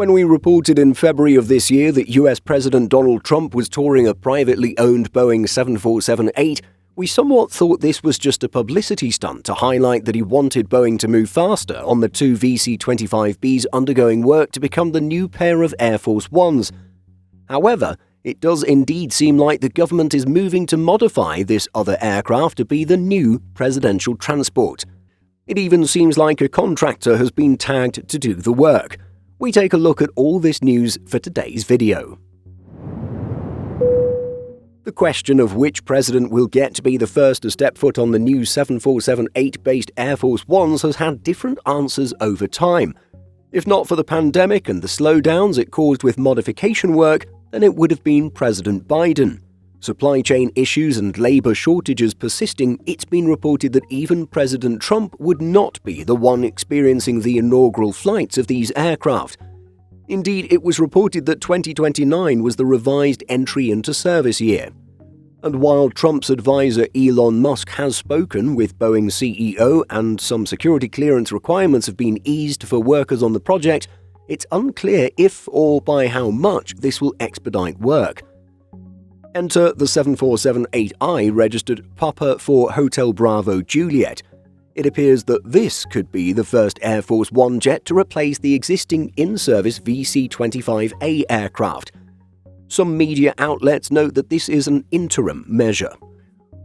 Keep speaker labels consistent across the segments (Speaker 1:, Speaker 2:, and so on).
Speaker 1: When we reported in February of this year that US President Donald Trump was touring a privately owned Boeing 747-8, we somewhat thought this was just a publicity stunt to highlight that he wanted Boeing to move faster on the two VC-25Bs undergoing work to become the new pair of Air Force Ones. However, it does indeed seem like the government is moving to modify this other aircraft to be the new presidential transport. It even seems like a contractor has been tagged to do the work. We take a look at all this news for today's video. The question of which president will get to be the first to step foot on the new 747-8-based Air Force Ones has had different answers over time. If not for the pandemic and the slowdowns it caused with modification work, then it would have been President Biden. Supply chain issues and labor shortages persisting, it's been reported that even President Trump would not be the one experiencing the inaugural flights of these aircraft. Indeed, it was reported that 2029 was the revised entry into service year. And while Trump's advisor Elon Musk has spoken with Boeing's CEO and some security clearance requirements have been eased for workers on the project, it's unclear if or by how much this will expedite work. Enter the 747-8I registered Papa for Hotel Bravo Juliet. It appears that this could be the first Air Force One jet to replace the existing in-service VC-25A aircraft. Some media outlets note that this is an interim measure.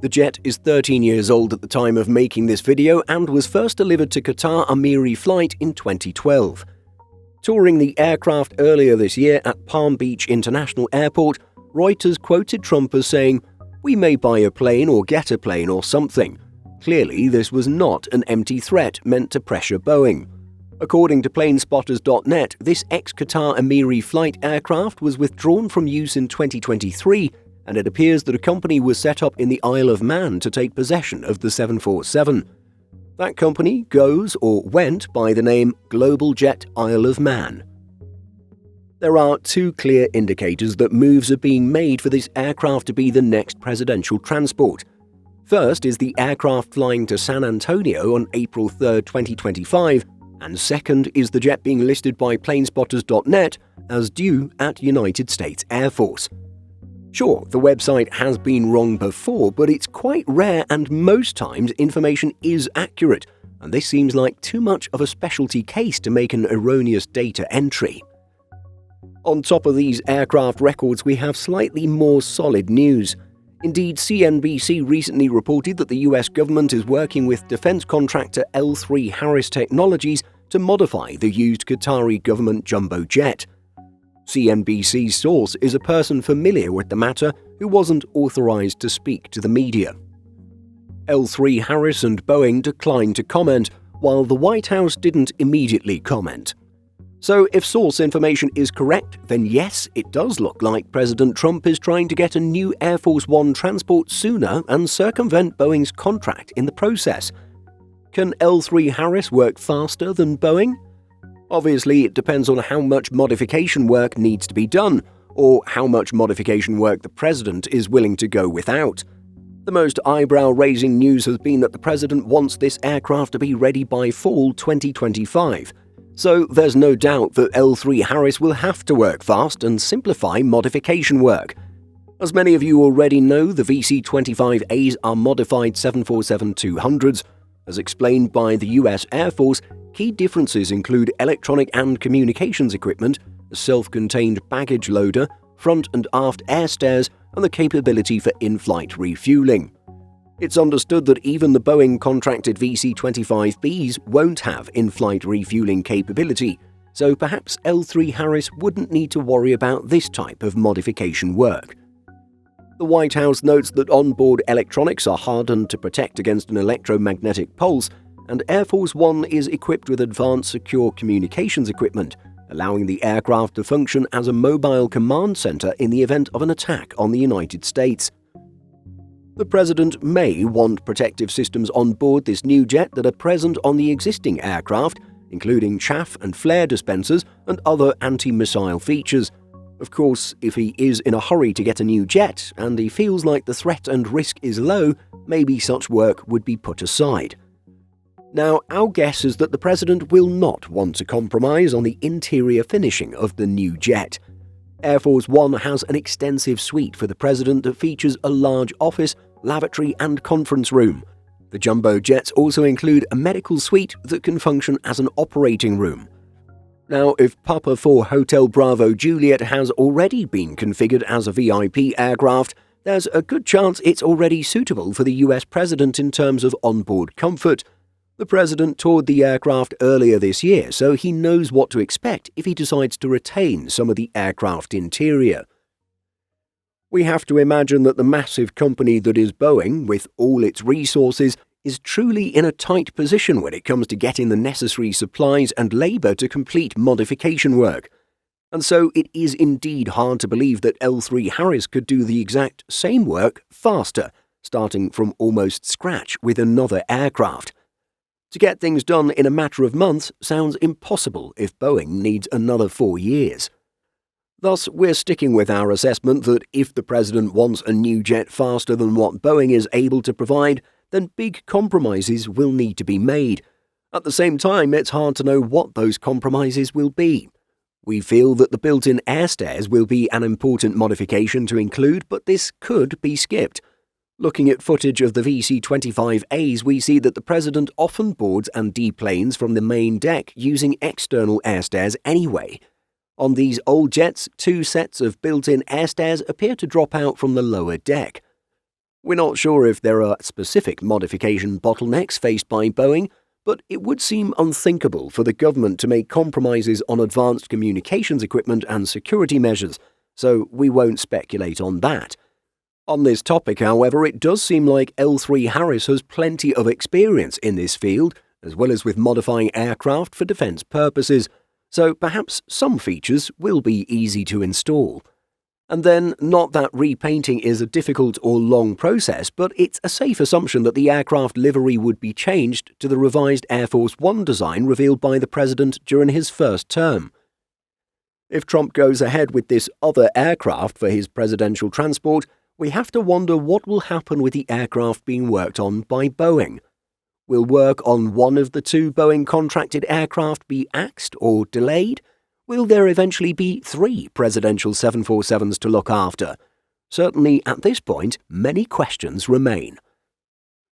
Speaker 1: The jet is 13 years old at the time of making this video and was first delivered to Qatar Amiri Flight in 2012. Touring the aircraft earlier this year at Palm Beach International Airport, Reuters quoted Trump as saying, "We may buy a plane or get a plane or something." Clearly, this was not an empty threat meant to pressure Boeing. According to planespotters.net, this ex-Qatar Amiri Flight aircraft was withdrawn from use in 2023, and it appears that a company was set up in the Isle of Man to take possession of the 747. That company goes or went by the name Global Jet Isle of Man. There are two clear indicators that moves are being made for this aircraft to be the next presidential transport. First is the aircraft flying to San Antonio on April 3, 2025, and second is the jet being listed by planespotters.net as due at United States Air Force. Sure, the website has been wrong before, but it's quite rare and most times information is accurate, and this seems like too much of a specialty case to make an erroneous data entry. On top of these aircraft records, we have slightly more solid news. Indeed, CNBC recently reported that the US government is working with defense contractor L3Harris Technologies to modify the used Qatari government jumbo jet. CNBC's source is a person familiar with the matter who wasn't authorized to speak to the media. L3Harris and Boeing declined to comment, while the White House didn't immediately comment. So if source information is correct, then yes, it does look like President Trump is trying to get a new Air Force One transport sooner and circumvent Boeing's contract in the process. Can L3Harris work faster than Boeing? Obviously, it depends on how much modification work needs to be done, or how much modification work the president is willing to go without. The most eyebrow-raising news has been that the president wants this aircraft to be ready by fall 2025. So there's no doubt that L3Harris will have to work fast and simplify modification work. As many of you already know, the VC-25As are modified 747-200s. As explained by the US Air Force, key differences include electronic and communications equipment, a self-contained baggage loader, front and aft air stairs, and the capability for in-flight refueling. It's understood that even the Boeing-contracted VC-25Bs won't have in-flight refueling capability, so perhaps L3Harris wouldn't need to worry about this type of modification work. The White House notes that onboard electronics are hardened to protect against an electromagnetic pulse, and Air Force One is equipped with advanced secure communications equipment, allowing the aircraft to function as a mobile command center in the event of an attack on the United States. The president may want protective systems on board this new jet that are present on the existing aircraft, including chaff and flare dispensers and other anti-missile features. Of course, if he is in a hurry to get a new jet and he feels like the threat and risk is low, maybe such work would be put aside. Now, our guess is that the President will not want to compromise on the interior finishing of the new jet. Air Force One has an extensive suite for the President that features a large office, lavatory and conference room. The jumbo jets also include a medical suite that can function as an operating room. Now, if Papa 4 Hotel Bravo Juliet has already been configured as a VIP aircraft, there's a good chance it's already suitable for the US President in terms of onboard comfort. The President toured the aircraft earlier this year, so he knows what to expect if he decides to retain some of the aircraft interior. We have to imagine that the massive company that is Boeing, with all its resources, is truly in a tight position when it comes to getting the necessary supplies and labour to complete modification work. And so it is indeed hard to believe that L3 Harris could do the exact same work faster, starting from almost scratch with another aircraft. To get things done in a matter of months sounds impossible if Boeing needs another 4 years. Thus, we're sticking with our assessment that if the President wants a new jet faster than what Boeing is able to provide, then big compromises will need to be made. At the same time, it's hard to know what those compromises will be. We feel that the built-in air stairs will be an important modification to include, but this could be skipped. Looking at footage of the VC-25As, we see that the President often boards and deplanes from the main deck using external air stairs anyway. On these old jets, 2 sets of built-in air stairs appear to drop out from the lower deck. We're not sure if there are specific modification bottlenecks faced by Boeing, but it would seem unthinkable for the government to make compromises on advanced communications equipment and security measures, so we won't speculate on that. On this topic, however, it does seem like L3 Harris has plenty of experience in this field, as well as with modifying aircraft for defence purposes, so perhaps some features will be easy to install. And then, not that repainting is a difficult or long process, but it's a safe assumption that the aircraft livery would be changed to the revised Air Force One design revealed by the President during his first term. If Trump goes ahead with this other aircraft for his presidential transport, we have to wonder what will happen with the aircraft being worked on by Boeing. Will work on one of the 2 Boeing contracted aircraft be axed or delayed? Will there eventually be 3 presidential 747s to look after? Certainly, at this point, many questions remain.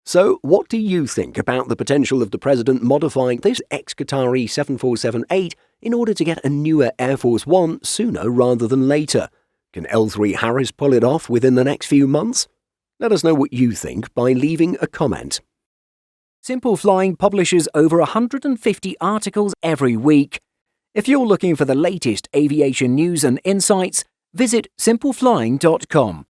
Speaker 1: So, what do you think about the potential of the President modifying this ex-Qatari 747-8 in order to get a newer Air Force One sooner rather than later? Can L3 Harris pull it off within the next few months? Let us know what you think by leaving a comment. Simple Flying publishes over 150 articles every week. If you're looking for the latest aviation news and insights, visit simpleflying.com.